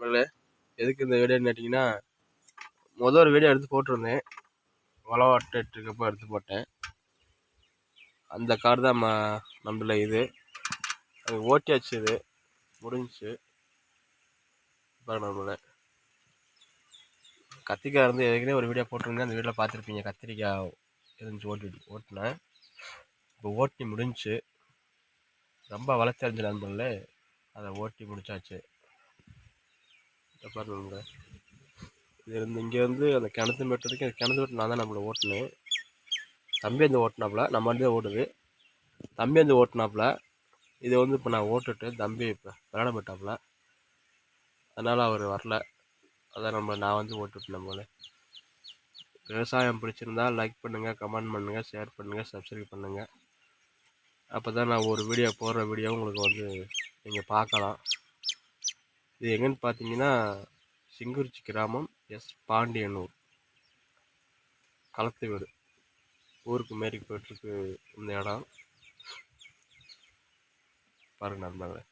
நம்மளே எதுக்கு இந்த வீடியோன்னு கேட்டிங்கன்னா, ஒரு வீடியோ எடுத்து போட்டிருந்தேன். உழவாட்டுருக்கப்போ எடுத்து போட்டேன். அந்த கார் தான் நம்மள இது அது ஓட்டியாச்சு. இது முடிஞ்சிச்சு. இப்போ நம்மள கத்திரிக்காய் இருந்து ஏற்கனவே ஒரு வீடியோ போட்டிருந்தேன். அந்த வீடியோவில் பார்த்துருப்பீங்க. கத்திரிக்காய் இருந்துச்சு ஓட்டினேன். இப்போ ஓட்டி முடிஞ்சிச்சு. ரொம்ப வளர்ச்சி நண்பர்களே, அதை ஓட்டி முடிச்சாச்சு. பாருங்க, இது இருந்து இங்கே வந்து அந்த கிணத்து வெட்டுறதுக்கு அந்த கிணத்து வெட்டு நான் தான் நம்மளை ஓட்டினேன். தம்பி வந்து ஓட்டினாப்புல, நம்ம வந்து ஓடுது. தம்பி வந்து ஓட்டினாப்புல. இதை வந்து இப்போ நான் ஓட்டுட்டு தம்பி இப்போ விளையாட போட்டாப்புல, அதனால் அவர் வரல. அதான் நான் வந்து ஓட்டுவிட்டேன். போல விவசாயம் பிடிச்சிருந்தா லைக் பண்ணுங்கள், கமெண்ட் பண்ணுங்கள், ஷேர் பண்ணுங்கள், சப்ஸ்கிரைப் பண்ணுங்கள். அப்போ தான் நான் ஒரு வீடியோ போடுற வீடியோ உங்களுக்கு வந்து நீங்கள் பார்க்கலாம். இது எங்கன்னு பார்த்தீங்கன்னா, சிங்குறிச்சி கிராமம், எஸ் பாண்டியனூர், களத்து வீடு. ஊருக்கு மாரி போயிட்டுருக்கு இந்த இடம். பாருங்க நண்பர்களே.